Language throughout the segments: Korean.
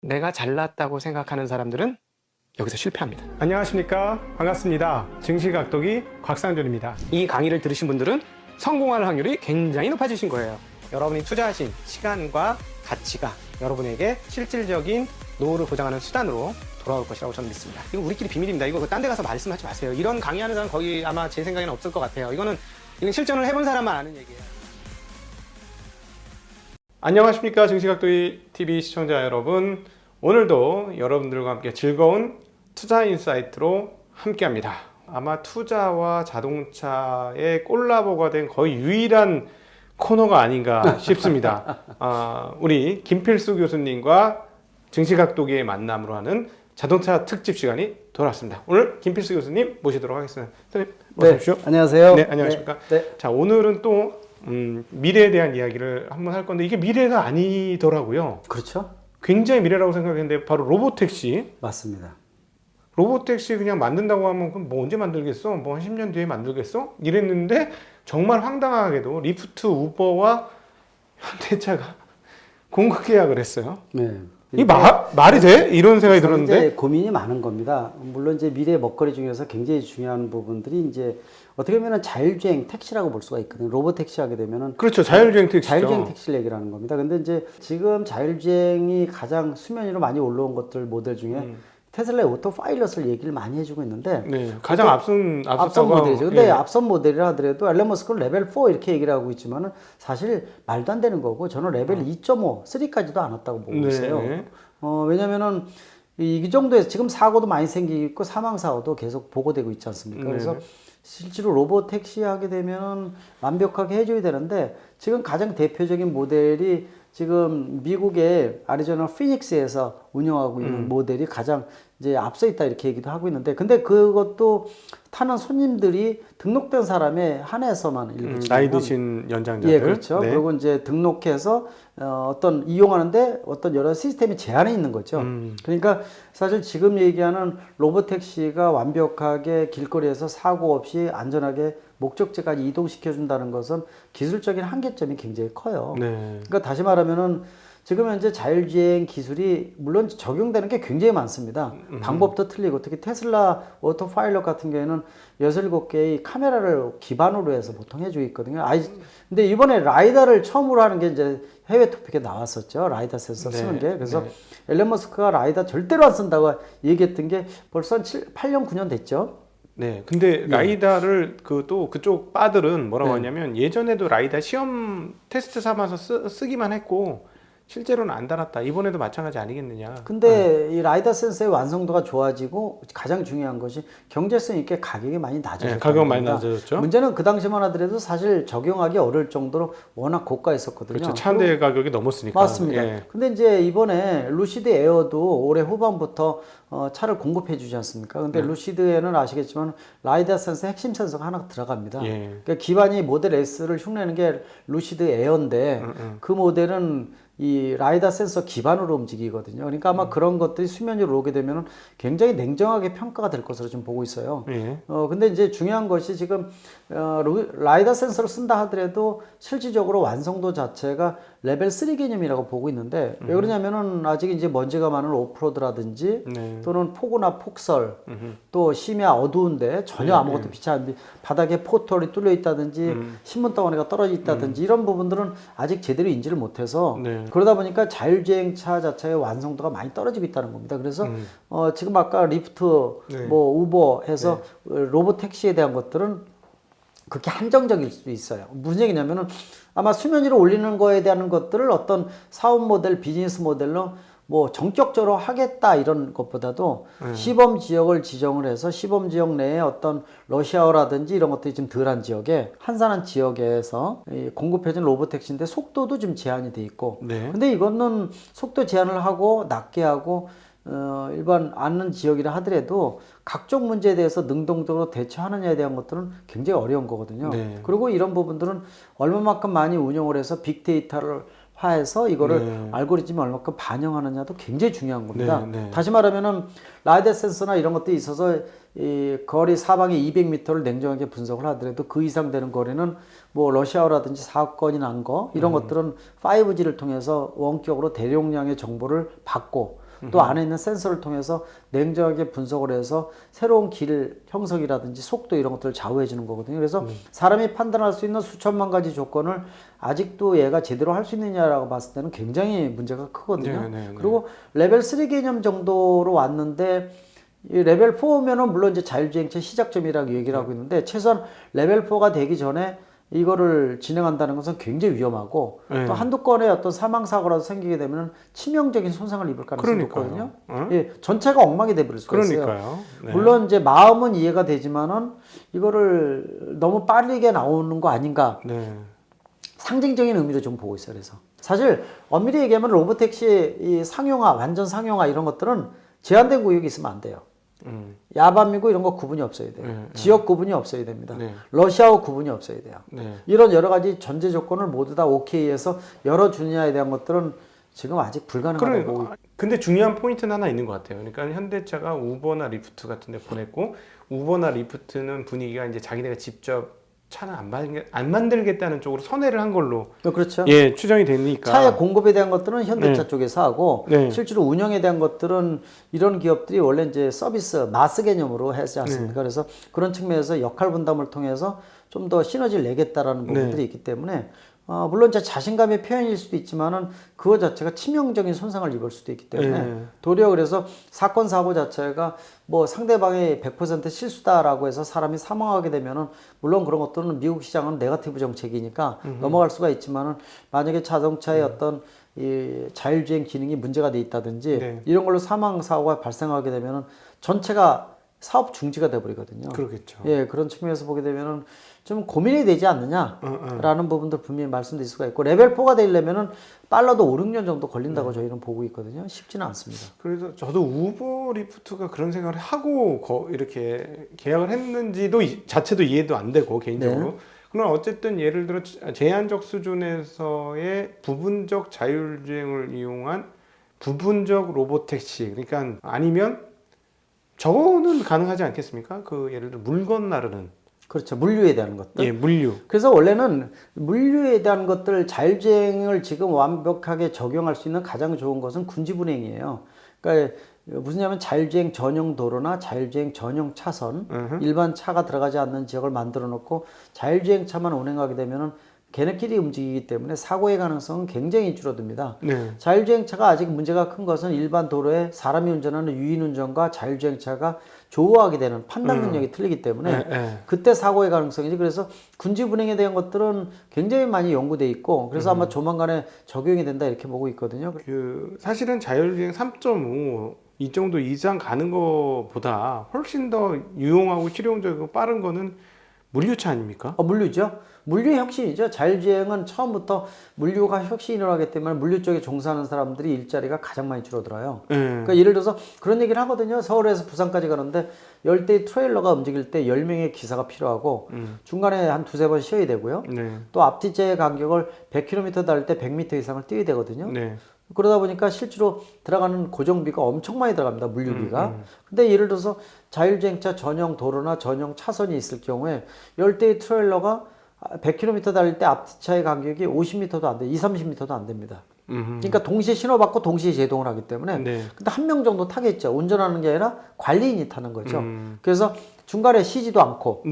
내가 잘났다고 생각하는 사람들은 여기서 실패합니다. 안녕하십니까, 반갑습니다. 증시각도기 곽상준입니다. 이 강의를 들으신 분들은 성공할 확률이 굉장히 높아지신 거예요. 여러분이 투자하신 시간과 가치가 여러분에게 실질적인 노후를 보장하는 수단으로 돌아올 것이라고 저는 믿습니다. 이거 우리끼리 비밀입니다. 이거 딴 데 가서 말씀하지 마세요. 이런 강의하는 사람 거기 아마 제 생각에는 없을 것 같아요. 이건 실전을 해본 사람만 아는 얘기예요. 안녕하십니까, 증시각도기 TV 시청자 여러분. 오늘도 여러분들과 함께 즐거운 투자 인사이트로 함께합니다. 아마 투자와 자동차의 콜라보가 된 거의 유일한 코너가 아닌가 싶습니다. 우리 김필수 교수님과 증시각도기의 만남으로 하는 자동차 특집 시간이 돌아왔습니다. 오늘 김필수 교수님 모시도록 하겠습니다. 선생님, 어서 오십시오. 네, 안녕하세요. 네, 안녕하십니까. 네. 자, 오늘은 또 미래에 대한 이야기를 한번 할 건데 이게 미래가 아니더라고요. 그렇죠. 굉장히 미래라고 생각했는데 바로 로보택시. 맞습니다. 로보택시 그냥 만든다고 하면 그럼 뭐 언제 만들겠어? 뭐 한 10년 뒤에 만들겠어? 이랬는데 정말 황당하게도 리프트, 우버와 현대차가 공급 계약을 했어요. 네. 이 말이 돼? 이런 생각이 들었는데. 이제 고민이 많은 겁니다. 물론 이제 미래 먹거리 중에서 굉장히 중요한 부분들이 이제 어떻게 보면 자율주행 택시라고 볼 수가 있거든요. 로보택시 하게 되면은 그렇죠. 자율주행 택시죠. 자율주행 택시를 얘기를 하는 겁니다. 근데 이제 지금 자율주행이 가장 수면 위로 많이 올라온 것들 모델 중에 테슬라의 오토파일럿을 얘기를 많이 해주고 있는데 네, 가장 앞선 모델이죠. 근데 예. 앞선 모델이라 하더라도 앨런 머스크는 레벨 4 이렇게 얘기를 하고 있지만은 사실 말도 안 되는 거고 저는 레벨 2.5, 3까지도 안 왔다고 보고 있어요. 네. 왜냐면은 이 정도에서 지금 사고도 많이 생기고 있고 사망 사고도 계속 보고되고 있지 않습니까? 네. 그래서 실제로 로봇 택시 하게 되면 완벽하게 해줘야 되는데 지금 가장 대표적인 모델이 지금 미국의 아리조나 피닉스에서 운영하고 있는 모델이 가장 이제 앞서 있다 이렇게 얘기도 하고 있는데 근데 그것도 타는 손님들이 등록된 사람에 한해서만 일부 나이 드신 연장자들. 예, 그렇죠. 네. 그리고 이제 등록해서 어떤 이용하는데 어떤 여러 시스템이 제한이 있는 거죠. 그러니까 사실 지금 얘기하는 로보택시가 완벽하게 길거리에서 사고 없이 안전하게 목적지까지 이동시켜 준다는 것은 기술적인 한계점이 굉장히 커요. 네. 그러니까 다시 말하면은 지금 현재 자율주행 기술이 물론 적용되는 게 굉장히 많습니다. 방법도 틀리고 특히 테슬라 오토파일럿 같은 경우에는 6, 7개의 카메라를 기반으로 해서 보통 해주고 있거든요. 근데 이번에 라이다를 처음으로 하는 게 이제 해외 토픽에 나왔었죠. 라이다 센서 쓰는 게. 그래서 앨런 머스크가 라이다 절대로 안 쓴다고 얘기했던 게 벌써 한 8년, 9년 됐죠. 네, 근데 라이다를 또 그쪽 바들은 뭐라고 네. 하냐면 예전에도 라이다 시험 테스트 삼아서 쓰기만 했고 실제로는 안 달았다. 이번에도 마찬가지 아니겠느냐. 근데 이 라이다 센서의 완성도가 좋아지고 가장 중요한 것이 경제성 있게 가격이 많이 낮아졌다. 네, 가격 많이 낮아졌죠. 문제는 그 당시만 하더라도 사실 적용하기 어려울 정도로 워낙 고가였었거든요. 그렇죠. 차 한 대 가격이 넘었으니까. 맞습니다. 예. 근데 이제 이번에 루시드 에어도 올해 후반부터 차를 공급해 주지 않습니까? 근데 루시드에는 아시겠지만 라이다 센서 핵심 센서가 하나 들어갑니다. 예. 그러니까 기반이 모델 S를 흉내내는 게 루시드 에어인데 그 모델은 이 라이다 센서 기반으로 움직이거든요. 그러니까 아마 그런 것들이 수면 위로 오게 되면 굉장히 냉정하게 평가가 될 것으로 좀 보고 있어요. 예. 근데 이제 중요한 것이 지금 라이다 센서를 쓴다 하더라도 실질적으로 완성도 자체가 레벨 3 개념이라고 보고 있는데 왜 그러냐면은 아직 이제 먼지가 많은 오프로드라든지 네. 또는 폭우나 폭설 또 심야 어두운데 전혀 아무것도 빛이 안 바닥에 포털이 뚫려 있다든지 신문 덩어리가 떨어져 있다든지 이런 부분들은 아직 제대로 인지를 못해서 네. 그러다 보니까 자율주행차 자체의 완성도가 많이 떨어지고 있다는 겁니다. 그래서 지금 아까 리프트 뭐 우버 해서 로봇 택시에 대한 것들은 그렇게 한정적일 수도 있어요. 무슨 얘기냐면은 아마 수면 위로 올리는 거에 대한 것들을 어떤 사업 모델, 비즈니스 모델로 뭐 전격적으로 하겠다 이런 것보다도 시범 지역을 지정을 해서 시범 지역 내에 어떤 러시아어라든지 이런 것들이 좀 덜한 지역에 한산한 지역에서 공급해준 로보택시인데 속도도 좀 제한이 돼 있고 네. 근데 이거는 속도 제한을 하고 낮게 하고 일반 않는 지역이라 하더라도 각종 문제에 대해서 능동적으로 대처하느냐에 대한 것들은 굉장히 어려운 거거든요. 네. 그리고 이런 부분들은 얼마만큼 많이 운용을 해서 빅데이터를 화해서 이거를 알고리즘이 얼마큼 반영하느냐도 굉장히 중요한 겁니다. 다시 말하면은 라이다 센서나 이런 것들이 있어서 이 거리 사방에 200m를 냉정하게 분석을 하더라도 그 이상 되는 거리는 뭐 러시아어라든지 사건이 난 거 이런 것들은 5G를 통해서 원격으로 대용량의 정보를 받고 또 안에 있는 센서를 통해서 냉정하게 분석을 해서 새로운 길 형성이라든지 속도 이런 것들을 좌우해 주는 거거든요. 그래서 사람이 판단할 수 있는 수천만 가지 조건을 아직도 얘가 제대로 할 수 있느냐라고 봤을 때는 굉장히 문제가 크거든요. 그리고 레벨 3 개념 정도로 왔는데 이 레벨 4면은 물론 이제 자율주행차 시작점이라고 얘기를 하고 있는데 최소한 레벨 4가 되기 전에 이거를 진행한다는 것은 굉장히 위험하고 또 한두 건의 어떤 사망사고라도 생기게 되면 치명적인 손상을 입을 가능성이 높거든요. 예, 전체가 엉망이 돼버릴 수가 있어요. 물론 이제 마음은 이해가 되지만은 이거를 너무 빠르게 나오는 거 아닌가. 상징적인 의미로 좀 보고 있어요. 그래서 사실 엄밀히 얘기하면 로보택시의 이 상용화, 완전 상용화 이런 것들은 제한된 구역이 있으면 안 돼요. 야밤이고 이런 거 구분이 없어야 돼요. 지역 구분이 없어야 됩니다. 러시아어 구분이 없어야 돼요. 이런 여러 가지 전제 조건을 모두 다 오케이해서 열어주느냐에 대한 것들은 지금 아직 불가능하다고 보고. 근데 중요한 포인트는 하나 있는 것 같아요. 그러니까 현대차가 우버나 리프트 같은 데 보냈고 우버나 리프트는 분위기가 이제 자기네가 직접 차는 안 만들겠다는 쪽으로 선회를 한 걸로 그렇죠. 예, 추정이 되니까 차의 공급에 대한 것들은 현대차 쪽에서 하고 실제로 운영에 대한 것들은 이런 기업들이 원래 이제 서비스 마스 개념으로 하지 않습니까? 그래서 그런 측면에서 역할 분담을 통해서 좀 더 시너지를 내겠다라는 부분들이 있기 때문에 물론 제 자신감의 표현일 수도 있지만은 그거 자체가 치명적인 손상을 입을 수도 있기 때문에 도리어 그래서 사건 사고 자체가 뭐 상대방이 100% 실수다라고 해서 사람이 사망하게 되면은 물론 그런 것들은 미국 시장은 네거티브 정책이니까 넘어갈 수가 있지만은 만약에 자동차의 어떤 이 자율주행 기능이 문제가 돼 있다든지 이런 걸로 사망 사고가 발생하게 되면은 전체가 사업 중지가 돼 버리거든요. 그렇겠죠. 예, 그런 측면에서 보게 되면은 좀 고민이 되지 않느냐라는 부분들 분명히 말씀드릴 수가 있고 레벨 4가 되려면은 빨라도 5, 6년 정도 걸린다고 저희는 보고 있거든요. 쉽지는 않습니다. 그래서 저도 우버 리프트가 그런 생각을 하고 이렇게 계약을 했는지도 자체도 이해도 안 되고 개인적으로. 그러나 어쨌든 예를 들어 제한적 수준에서의 부분적 자율주행을 이용한 부분적 로보택시 그러니까 아니면 저거는 가능하지 않겠습니까? 그 예를 들어 물건 나르는 그렇죠. 물류에 대한 것들. 예, 물류. 그래서 원래는 물류에 대한 것들 자율주행을 지금 완벽하게 적용할 수 있는 가장 좋은 것은 군지분행이에요. 그러니까 무슨냐면 자율주행 전용 도로나 자율주행 전용 차선, 일반 차가 들어가지 않는 지역을 만들어 놓고 자율주행 차만 운행하게 되면은 걔네끼리 움직이기 때문에 사고의 가능성은 굉장히 줄어듭니다. 자율주행차가 아직 문제가 큰 것은 일반 도로에 사람이 운전하는 유인운전과 자율주행차가 조우하게 되는 판단 능력이 틀리기 때문에 그때 사고의 가능성이지. 그래서 군지분행에 대한 것들은 굉장히 많이 연구돼 있고 그래서 아마 조만간에 적용이 된다 이렇게 보고 있거든요. 사실은 자율주행 3.5 이 정도 이상 가는 것보다 훨씬 더 유용하고 실용적이고 빠른 거는 물류차 아닙니까? 물류죠. 물류의 혁신이죠. 자율주행은 처음부터 물류가 혁신을 하기 때문에 물류 쪽에 종사하는 사람들이 일자리가 가장 많이 줄어들어요. 그러니까 예를 들어서 그런 얘기를 하거든요. 서울에서 부산까지 가는데 10대의 트레일러가 움직일 때 10명의 기사가 필요하고 중간에 한 두세 번 쉬어야 되고요. 또 앞뒤째 간격을 100km 달릴 때 100m 이상을 뛰어야 되거든요. 그러다 보니까 실제로 들어가는 고정비가 엄청 많이 들어갑니다. 물류비가. 근데 예를 들어서 자율주행차 전용 도로나 전용 차선이 있을 경우에 10대의 트레일러가 100km 달릴 때 앞차의 간격이 50m도 안 돼, 20, 30m도 안 됩니다. 그러니까 동시에 신호받고 동시에 제동을 하기 때문에 근데 한 명 정도 타겠죠. 운전하는 게 아니라 관리인이 타는 거죠. 그래서 중간에 쉬지도 않고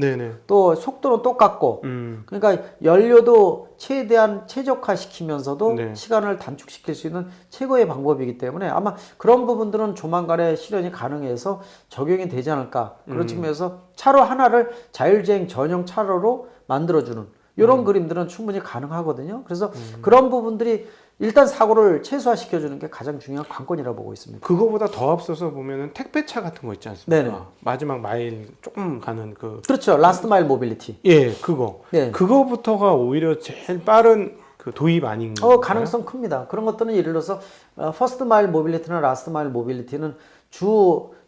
또 속도는 똑같고 그러니까 연료도 최대한 최적화시키면서도 시간을 단축시킬 수 있는 최고의 방법이기 때문에 아마 그런 부분들은 조만간에 실현이 가능해서 적용이 되지 않을까. 그런 측면에서 차로 하나를 자율주행 전용 차로로 만들어주는 이런 그림들은 충분히 가능하거든요. 그래서 그런 부분들이 일단 사고를 최소화시켜주는 게 가장 중요한 관건이라고 보고 있습니다. 그거보다 더 앞서서 보면은 택배차 같은 거 있지 않습니까? 네네. 마지막 마일 조금 가는 그렇죠. 라스트 마일 모빌리티. 예, 그거. 그거부터가 오히려 제일 빠른 그 도입 아닌가요? 가능성 큽니다. 그런 것들은 예를 들어서 퍼스트 마일 모빌리티나 라스트 마일 모빌리티는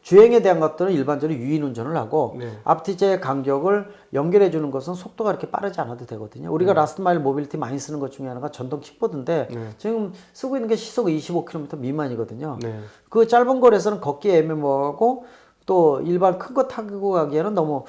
주행에 대한 것들은 일반적으로 유인 운전을 하고 앞뒤째 간격을 연결해 주는 것은 속도가 그렇게 빠르지 않아도 되거든요. 우리가 라스트 마일 모빌리티 많이 쓰는 것 중에 하나가 전동 킥보드인데 지금 쓰고 있는 게 시속 25km 미만이거든요. 그 짧은 거리에서는 걷기 애매모호하고 또 일반 큰 거 타고 가기에는 너무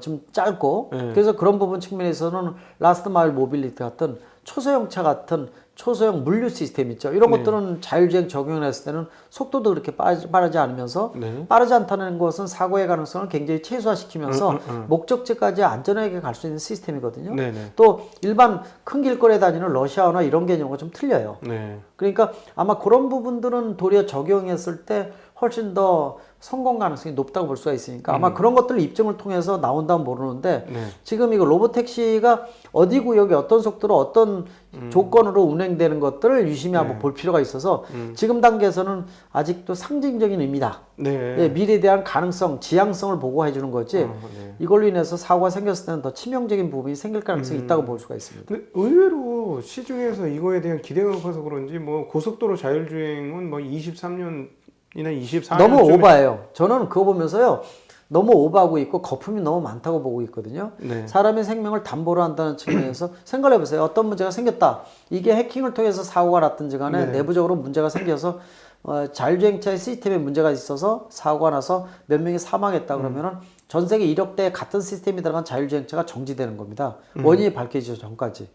좀 짧고 그래서 그런 부분 측면에서는 라스트 마일 모빌리티 같은 초소형차 같은 초소형 물류 시스템 있죠. 이런 네. 것들은 자율주행 적용을 했을 때는 속도도 그렇게 빠르지 않으면서 네. 빠르지 않다는 것은 사고의 가능성을 굉장히 최소화시키면서 목적지까지 안전하게 갈 수 있는 시스템이거든요. 네네. 또 일반 큰 길거리에 다니는 러시아어나 이런 개념과 좀 틀려요. 네. 그러니까 아마 그런 부분들은 도리어 적용했을 때 훨씬 더 성공 가능성이 높다고 볼 수가 있으니까 아마 그런 것들을 입증을 통해서 나온다면 모르는데 네. 지금 이거 로보택시가 어디 구역에 어떤 속도로 어떤 조건으로 운행되는 것들을 유심히 한번 볼 필요가 있어서 지금 단계에서는 아직도 상징적인 의미다. 네. 예, 미래에 대한 가능성, 지향성을 보고해 주는 거지 네. 이걸로 인해서 사고가 생겼을 때는 더 치명적인 부분이 생길 가능성이 있다고 볼 수가 있습니다. 근데 의외로 시중에서 이거에 대한 기대가 높아서 그런지 뭐 고속도로 자율주행은 뭐 23년이나 24년 너무 오바예요. 저는 그거 보면서요. 너무 오버하고 있고 거품이 너무 많다고 보고 있거든요. 네. 사람의 생명을 담보로 한다는 측면에서 생각을 해보세요. 어떤 문제가 생겼다. 이게 해킹을 통해서 사고가 났든지 간에 네. 내부적으로 문제가 생겨서 자율주행차의 시스템에 문제가 있어서 사고가 나서 몇 명이 사망했다 그러면은 전 세계 1억 대 같은 시스템이 들어간 자율주행차가 정지되는 겁니다. 원인이 밝혀지기 전까지.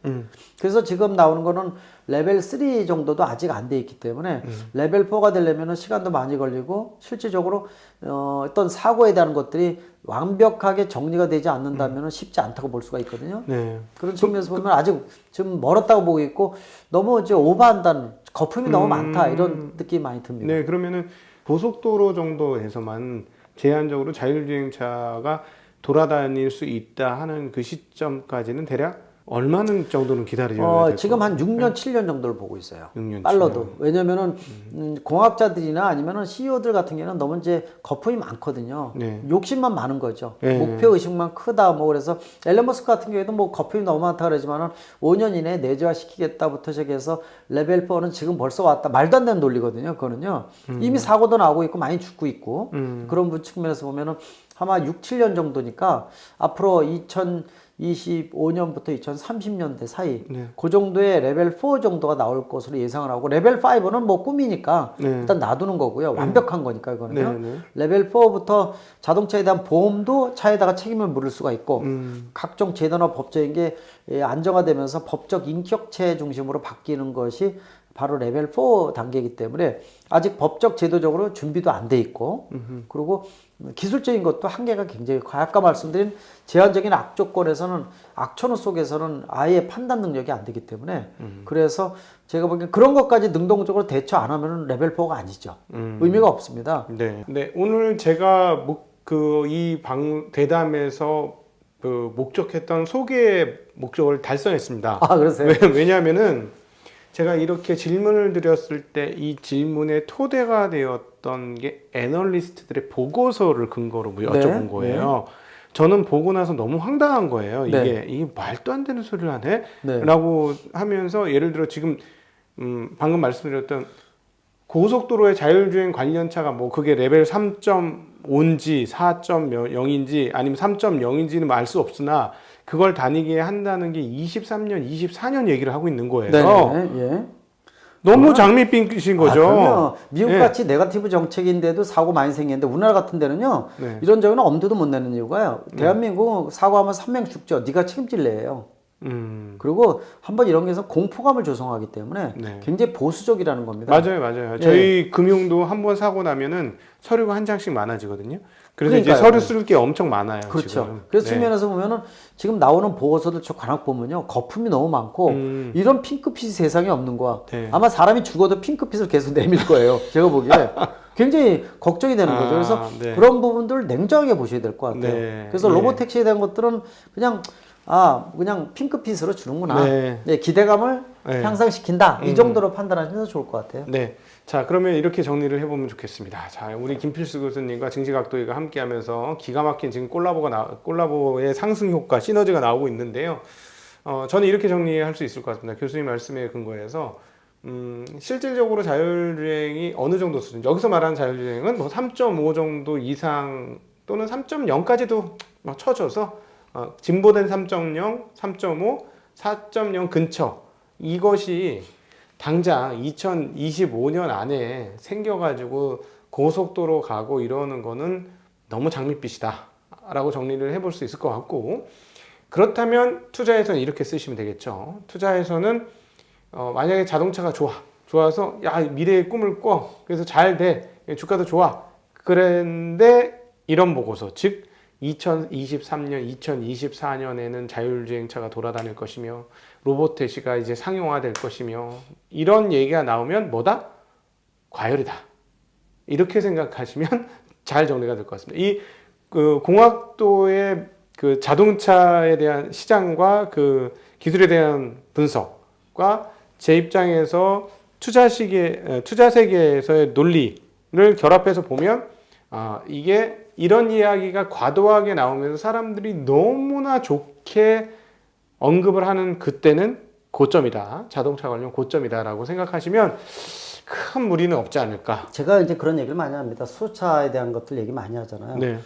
그래서 지금 나오는 거는 레벨 3 정도도 아직 안 돼 있기 때문에 레벨 4가 되려면 시간도 많이 걸리고 실질적으로 어떤 사고에 대한 것들이 완벽하게 정리가 되지 않는다면 쉽지 않다고 볼 수가 있거든요. 네. 그런 측면에서 보면 아직 좀 멀었다고 보고 있고 너무 이제 오버한다는 거품이 너무 많다 이런 느낌이 많이 듭니다. 네, 그러면은 고속도로 정도에서만 제한적으로 자율주행차가 돌아다닐 수 있다 하는 그 시점까지는 대략 얼마나 정도는 기다려야 될까요? 지금 한 6년, 7년 정도를 보고 있어요. 6년, 빨라도. 왜냐면은, 공학자들이나 아니면은 CEO들 같은 경우는 너무 이제 거품이 많거든요. 네. 욕심만 많은 거죠. 네. 목표 의식만 크다. 뭐 그래서 앨런 머스크 같은 경우에도 뭐 거품이 너무 많다 그러지만은 5년 이내에 내재화시키겠다부터 시작해서 레벨 4는 지금 벌써 왔다. 말도 안 되는 논리거든요. 그거는요. 이미 사고도 나고 있고 많이 죽고 있고 그런 측면에서 보면은 아마 6, 7년 정도니까 앞으로 2025년부터 2030년대 사이 네. 그 정도의 레벨 4 정도가 나올 것으로 예상을 하고 레벨 5는 뭐 꿈이니까 네. 일단 놔두는 거고요. 완벽한 거니까 이거는요. 네, 네. 레벨 4부터 자동차에 대한 보험도 차에다가 책임을 물을 수가 있고 각종 제도나 법적인 게 안정화되면서 법적 인격체 중심으로 바뀌는 것이 바로 레벨 4 단계이기 때문에 아직 법적 제도적으로 준비도 안 돼 있고 그리고 기술적인 것도 한계가 굉장히 커요. 아까 말씀드린 제한적인 악조건에서는 악천후 속에서는 아예 판단 능력이 안 되기 때문에 그래서 제가 보기엔 그런 것까지 능동적으로 대처 안 하면 레벨 4가 아니죠. 의미가 없습니다. 네. 네. 오늘 제가 대담에서 목적했던 소개 목적을 달성했습니다. 아, 그러세요? 왜냐하면은 제가 이렇게 질문을 드렸을 때 이 질문의 토대가 되었던 게 애널리스트들의 보고서를 근거로 여쭤본 거예요. 저는 보고 나서 너무 황당한 거예요. 이게 말도 안 되는 소리를 하네? 네. 라고 하면서 예를 들어 지금 방금 말씀드렸던 고속도로의 자율주행 관련차가 뭐 그게 레벨 3.5인지 4.0인지 아니면 3.0인지는 알 수 없으나 그걸 다니게 한다는 게 23년, 24년 얘기를 하고 있는 거예요. 네. 예. 너무 장밋빛인 거죠. 그럼요. 미국같이 네거티브 정책인데도 사고 많이 생기는데 우리나라 같은 데는요. 네. 이런 적은 엄두도 못 내는 이유가요. 대한민국 사고하면 3명 죽죠. 네가 책임질래요. 그리고 한번 이런 게 해서 공포감을 조성하기 때문에 네. 굉장히 보수적이라는 겁니다. 맞아요. 저희 금융도 한 번 사고 나면은 서류가 한 장씩 많아지거든요. 그래서 그러니까요. 이제 서류 쓸 게 엄청 많아요. 그렇죠. 지금. 그래서 네. 측면에서 보면은 지금 나오는 보고서들 저 관악 보면요. 거품이 너무 많고 이런 핑크빛이 세상에 없는 거야. 네. 아마 사람이 죽어도 핑크빛을 계속 내밀 거예요. 제가 보기에. 굉장히 걱정이 되는 거죠. 그래서 네. 그런 부분들을 냉정하게 보셔야 될 것 같아요. 네. 그래서 네. 로보택시에 대한 것들은 그냥 핑크빛으로 주는구나. 네. 네, 기대감을 네. 향상시킨다. 이 정도로 판단하시면 좋을 것 같아요. 네. 자, 그러면 이렇게 정리를 해보면 좋겠습니다. 자, 우리 김필수 교수님과 증시각도기가 함께 하면서 기가 막힌 지금 콜라보의 상승 효과, 시너지가 나오고 있는데요. 저는 이렇게 정리할 수 있을 것 같습니다. 교수님 말씀에 근거해서, 실질적으로 자율주행이 어느 정도 수준, 여기서 말하는 자율주행은 뭐 3.5 정도 이상 또는 3.0까지도 쳐줘서, 진보된 3.0, 3.5, 4.0 근처, 이것이 당장 2025년 안에 생겨가지고 고속도로 가고 이러는 거는 너무 장밋빛이다 라고 정리를 해볼 수 있을 것 같고, 그렇다면 투자에서는 이렇게 쓰시면 되겠죠. 투자에서는 만약에 자동차가 좋아서 야 미래의 꿈을 꿔 그래서 잘 돼 주가도 좋아 그런데 이런 보고서 즉 2023년 2024년에는 자율주행차가 돌아다닐 것이며 로봇택시가 이제 상용화될 것이며 이런 얘기가 나오면 뭐다? 과열이다 이렇게 생각하시면 잘 정리가 될 것 같습니다. 이 공학도의 그 자동차에 대한 시장과 그 기술에 대한 분석과 제 입장에서 투자 세계에서의 논리를 결합해서 보면 이게 이런 이야기가 과도하게 나오면서 사람들이 너무나 좋게 언급을 하는 그때는 고점이다. 자동차 관련 고점이다라고 생각하시면 큰 무리는 없지 않을까. 제가 이제 그런 얘기를 많이 합니다. 수소차에 대한 것들 얘기 많이 하잖아요. 네.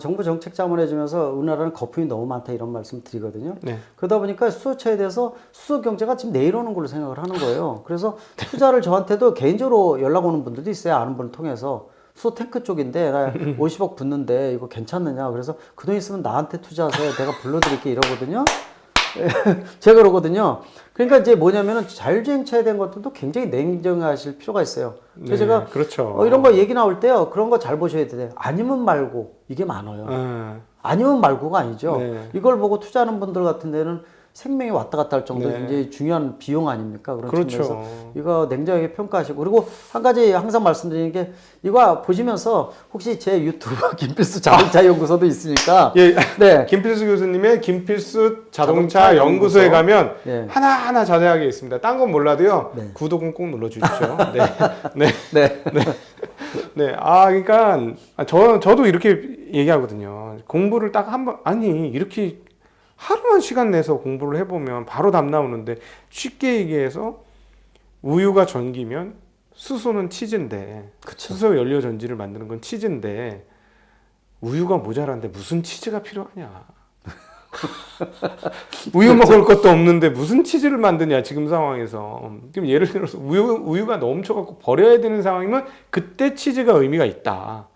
정부 정책 자문해주면서 우리나라는 거품이 너무 많다 이런 말씀 드리거든요. 네. 그러다 보니까 수소차에 대해서 수소 경제가 지금 내일 오는 걸로 생각을 하는 거예요. 그래서 투자를 저한테도 개인적으로 연락 오는 분들도 있어요. 아는 분을 통해서. 수소 탱크 쪽인데 나 50억 붙는데 이거 괜찮느냐. 그래서 그 돈 있으면 나한테 투자하세요. 내가 불러드릴게 이러거든요. 제가 그러거든요. 그러니까 이제 뭐냐면은 자율주행차에 대한 것들도 굉장히 냉정하실 필요가 있어요. 그래서 제가 그렇죠. 이런 거 얘기 나올 때요. 그런 거 잘 보셔야 돼요. 아니면 말고 이게 많아요. 아니면 말고가 아니죠. 네. 이걸 보고 투자하는 분들 같은 데는 생명이 왔다 갔다 할 정도로 굉장히 중요한 비용 아닙니까? 그런 그렇죠. 측면에서 이거 냉정하게 평가하시고 그리고 한 가지 항상 말씀드리는 게 이거 보시면서 혹시 제 유튜브 김필수 자동차 연구소도 있으니까 예, 네. 김필수 교수님의 김필수 자동차 연구소에 가면 네. 하나하나 자세하게 있습니다. 딴 건 몰라도요. 네. 구독은 꼭 눌러주십시오. 네. 네. 네. 네. 그러니까 저도 이렇게 얘기하거든요. 공부를 딱 한 번 아니 이렇게 하루만 시간 내서 공부를 해보면 바로 답 나오는데 쉽게 얘기해서 우유가 전기면 수소는 치즈인데 그쵸. 수소 연료 전지를 만드는 건 치즈인데 우유가 모자란데 무슨 치즈가 필요하냐. 우유 먹을 것도 없는데 무슨 치즈를 만드냐 지금 상황에서. 지금 예를 들어서 우유가 넘쳐갖고 버려야 되는 상황이면 그때 치즈가 의미가 있다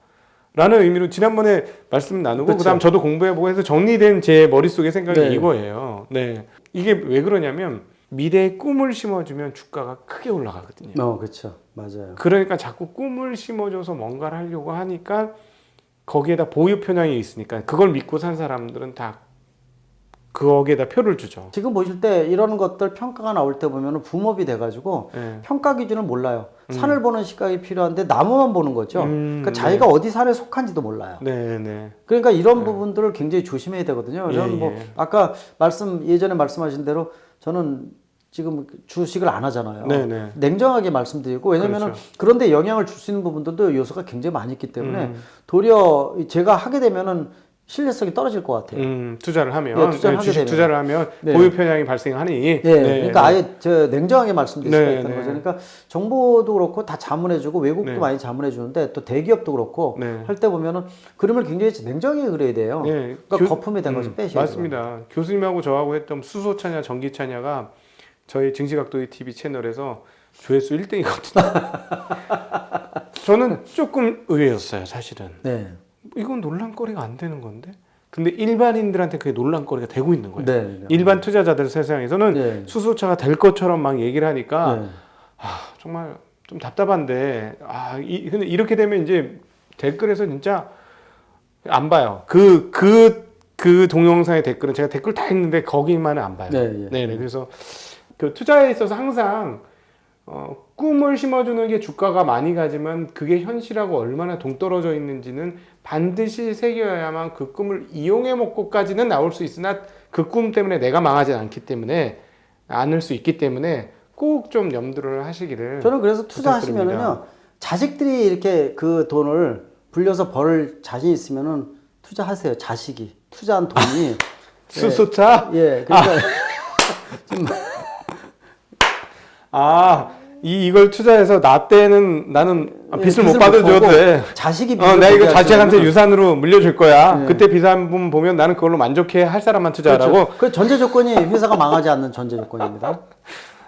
라는 의미로 지난번에 말씀 나누고 그쵸. 그다음 저도 공부해보고 해서 정리된 제 머릿속의 생각이 네. 이거예요. 네. 이게 왜 그러냐면 미래의 꿈을 심어주면 주가가 크게 올라가거든요. 그렇죠. 맞아요. 그러니까 자꾸 꿈을 심어줘서 뭔가를 하려고 하니까 거기에다 보유 편향이 있으니까 그걸 믿고 산 사람들은 다 거기에다 표를 주죠. 지금 보실 때 이런 것들 평가가 나올 때 보면 붐업이 돼가지고 네. 평가 기준을 몰라요. 산을 보는 시각이 필요한데 나무만 보는 거죠. 그러니까 자기가 어디 산에 속한지도 몰라요. 네. 그러니까 이런 부분들을 굉장히 조심해야 되거든요. 저는 뭐 아까 예전에 말씀하신 대로 저는 지금 주식을 안 하잖아요. 네. 냉정하게 말씀드리고 왜냐면은 그렇죠. 그런데 영향을 줄 수 있는 부분들도 요소가 굉장히 많이 있기 때문에 도리어 제가 하게 되면은 신뢰성이 떨어질 것 같아요. 투자를 하면 네, 투자를 하게 주식 되면. 투자를 하면 네. 보유 편향이 발생하니. 그러니까 아예 저 냉정하게 말씀드릴 수가 네, 있다는 거죠. 그러니까 정보도 그렇고 다 자문해주고 외국도 네. 많이 자문해주는데 또 대기업도 그렇고 네. 할 때 보면은 그림을 굉장히 냉정하게 그려야 돼요. 네. 그러니까 거품이 된 것을 빼셔야 돼요. 맞습니다. 교수님하고 저하고 했던 수소차냐 전기차냐가 저희 증시각도의 TV 채널에서 조회수 1등이거든요. 저는 조금 의외였어요, 사실은. 네. 이건 논란거리가 안 되는 건데. 근데 일반인들한테 그게 논란거리가 되고 있는 거예요. 네. 일반 투자자들 세상에서는 네. 수소차가 될 것처럼 막 얘기를 하니까 네. 정말 좀 답답한데 근데 이렇게 되면 이제 댓글에서 진짜 안 봐요. 그 동영상의 댓글은 제가 댓글 다 읽는데 거기만은 안 봐요. 네. 그래서 그 투자에 있어서 항상 꿈을 심어주는 게 주가가 많이 가지만 그게 현실하고 얼마나 동떨어져 있는지는 반드시 새겨야만 그 꿈을 이용해 먹고까지는 나올 수 있으나 그 꿈 때문에 내가 망하지 않기 때문에 않을 수 있기 때문에 꼭 좀 염두를 하시기를. 저는 그래서 투자하시면은요 부탁드립니다. 자식들이 이렇게 그 돈을 불려서 벌 자신 있으면은 투자하세요. 자식이 투자한 돈이 수소차? 그러니까 이걸 투자해서 나 때는 나는 빚을 못 빚을 받아줘도 못 돼. 자식이 내가 이거 자식한테 유산 유산으로 물려줄 거야. 그때 빚한 보면 나는 그걸로 만족해 할 사람만 투자하라고. 그렇죠. 그 전제 조건이 회사가 망하지 않는 전제 조건입니다.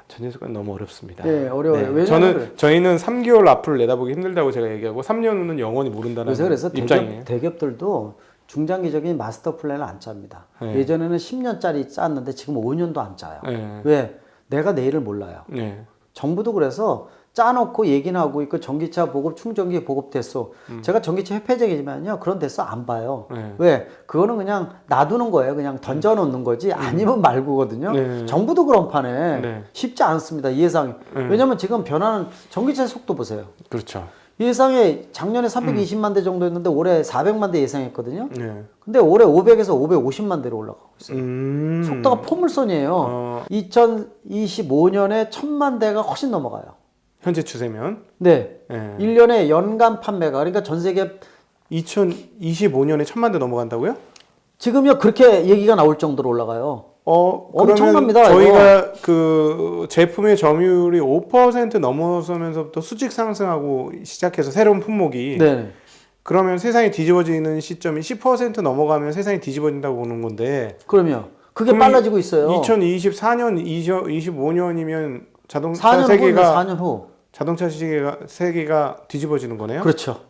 전제 조건 너무 어렵습니다. 네, 어려워요. 왜냐하면 저희는 3개월 앞을 내다보기 힘들다고 제가 얘기하고 3년 후는 영원히 모른다는 그래서 입장이에요. 대기업들도 중장기적인 마스터 플랜을 안 짭니다. 네. 예전에는 10년짜리 짰는데 지금 5년도 안 짜요. 네. 왜? 내가 내일을 몰라요. 네. 정부도 그래서 짜놓고 얘기는 하고 있고 전기차 보급, 충전기 보급 대수. 제가 전기차 협회장이지만요. 그런 대수 안 봐요. 네. 왜? 그거는 그냥 놔두는 거예요. 그냥 던져놓는 거지. 아니면 말고거든요. 네. 정부도 그런 판에 네. 쉽지 않습니다. 예상이. 왜냐면 지금 변하는 전기차 속도 보세요. 그렇죠. 예상에 작년에 320만 대 정도였는데 올해 400만 대 예상했거든요. 네. 근데 올해 500에서 550만 대로 올라가고 있어요. 속도가 포물선이에요. 2025년에 1000만 대가 훨씬 넘어가요. 현재 추세면 네. 네. 1년에 연간 판매가 그러니까 전 세계 2025년에 1000만 대 넘어간다고요? 지금요 그렇게 얘기가 나올 정도로 올라가요. 엄청납니다. 저희가 그 제품의 점유율이 5% 넘어서면서부터 수직 상승하고 시작해서 새로운 품목이 네. 그러면 세상이 뒤집어지는 시점이 10% 넘어가면 세상이 뒤집어진다고 보는 건데 그러면 그게 빨라지고 있어요. 2024년, 25년이면 자동차 4년 세계가 4년 후. 자동차 세계가 뒤집어지는 거네요. 그렇죠.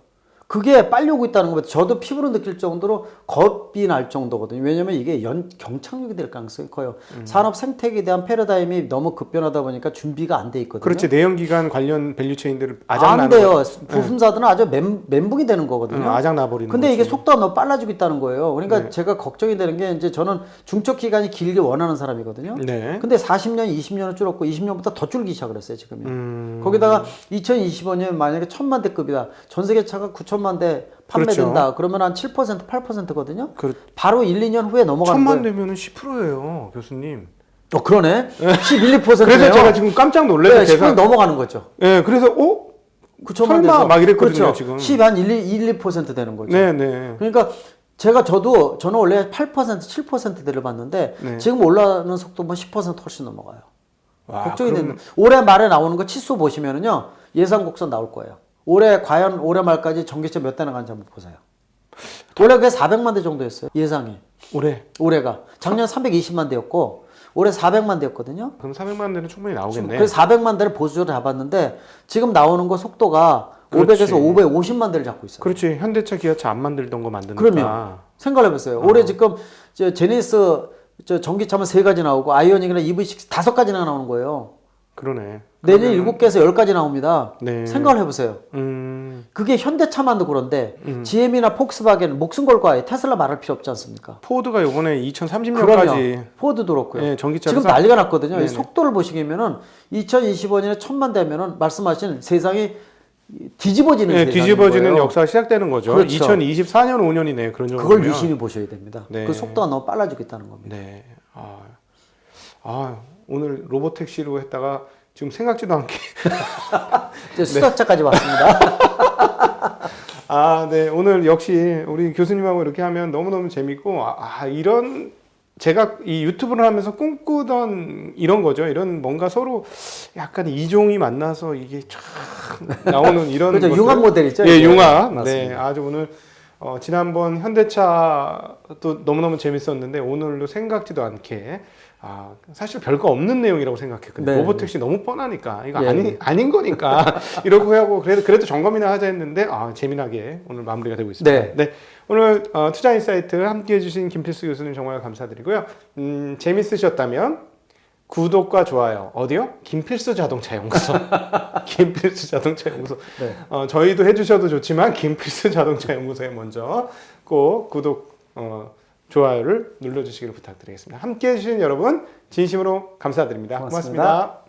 그게 빨리 오고 있다는 겁니다. 저도 피부로 느낄 정도로 겁이 날 정도거든요. 왜냐면 이게 경착륙이 될 가능성이 커요. 산업 생태계에 대한 패러다임이 너무 급변하다 보니까 준비가 안 돼 있거든요. 그렇지. 내연기관 관련 밸류체인들을 아작 안 나는 돼요. 부품사들은 아주 멘붕이 되는 거거든요. 아작 나버리는 근데 거지. 이게 속도가 너무 빨라지고 있다는 거예요. 그러니까 네. 제가 걱정이 되는 게 이제 저는 중첩 기간이 길게 원하는 사람이거든요. 네. 근데 40년, 20년을 줄었고 20년부터 더 줄기 시작을 했어요, 지금요. 거기다가 2025년 만약에 1000만 대급이다. 전 세계 차가 9천만 대 판매된다. 그렇죠. 그러면 한 7%, 8%거든요. 그 바로 1, 2년 후에 넘어가는 1000만 거예요. 되면은 10%예요, 교수님. 그러네. 11, 12%네요. 그래서 제가 지금 깜짝 놀라서 네, 10% 넘어가는 거죠. 예, 그래서 9천만 설마 대에서. 막 이랬거든요, 그렇죠. 지금. 10, 한 1, 2% 되는 거죠. 네, 네. 그러니까 저는 원래 8%, 7%대를 봤는데 네. 지금 올라가는 속도면 10% 훨씬 넘어가요. 와, 걱정이 그럼- 되는. 올해 말에 나오는 거 치수 보시면은요 예상 곡선 나올 거예요. 과연 올해 말까지 전기차 몇 대 나가는지 한번 보세요. 원래 그게 400만 대 정도였어요. 예상이. 올해가 작년 320만 대였고 올해 400만 대였거든요. 그럼 400만 대는 충분히 나오겠네. 그래서 400만 대를 보수적으로 잡았는데 지금 나오는 거 속도가 그렇지. 500에서 550만 대를 잡고 있어요. 그렇지. 현대차, 기아차 안 만들던 거 만드니까. 그럼요. 생각을 해보세요. 올해 지금 제네시스 전기차만 3가지 나오고 아이오닉이나 EV6 5가지나 나오는 거예요. 그러네. 내년 7개에서 10가지 나옵니다. 네. 생각을 해보세요. 그게 현대차만도 그런데 GM이나 폭스바겐 목숨 걸고 아예 테슬라 말할 필요 없지 않습니까? 포드가 이번에 2030년까지 포드도 그렇고요. 예, 전기차를 지금 난리가 났거든요. 이 네네. 속도를 보시면은 2025년에 1000만 대면은 말씀하신 세상이 뒤집어지는 예, 세상인 뒤집어지는 거예요. 역사가 시작되는 거죠. 그렇죠. 2024년 5년이네. 그런 정도면. 그걸 유심히 보셔야 됩니다. 네. 그 속도가 너무 빨라지고 있다는 겁니다. 네. 오늘 로보택시로 했다가 지금 생각지도 않게 이제 수사차까지 왔습니다. 네. 오늘 역시 우리 교수님하고 이렇게 하면 너무너무 재밌고, 이런, 제가 이 유튜브를 하면서 꿈꾸던 이런 거죠. 이런 뭔가 서로 약간 이종이 만나서 이게 쫙 나오는 이런. 그렇죠. 것들. 융합 모델이죠. 예, 이게. 융합. 맞습니다. 네. 아주 오늘, 지난번 현대차도 너무너무 재밌었는데, 오늘도 생각지도 않게, 사실 별거 없는 내용이라고 생각했거든요. 네. 로보택시 너무 뻔하니까 이거 예. 아닌 거니까 이러고 하고 그래도 점검이나 하자 했는데 재미나게 오늘 마무리가 되고 있습니다. 네. 오늘 투자 인사이트 함께해 주신 김필수 교수님 정말 감사드리고요. 재밌으셨다면 구독과 좋아요 어디요? 김필수 자동차 연구소. 김필수 자동차 연구소. 네. 저희도 해주셔도 좋지만 김필수 자동차 연구소에 먼저 꼭 구독 좋아요를 눌러주시기를 부탁드리겠습니다. 함께해 주신 여러분 진심으로 감사드립니다. 고맙습니다. 고맙습니다.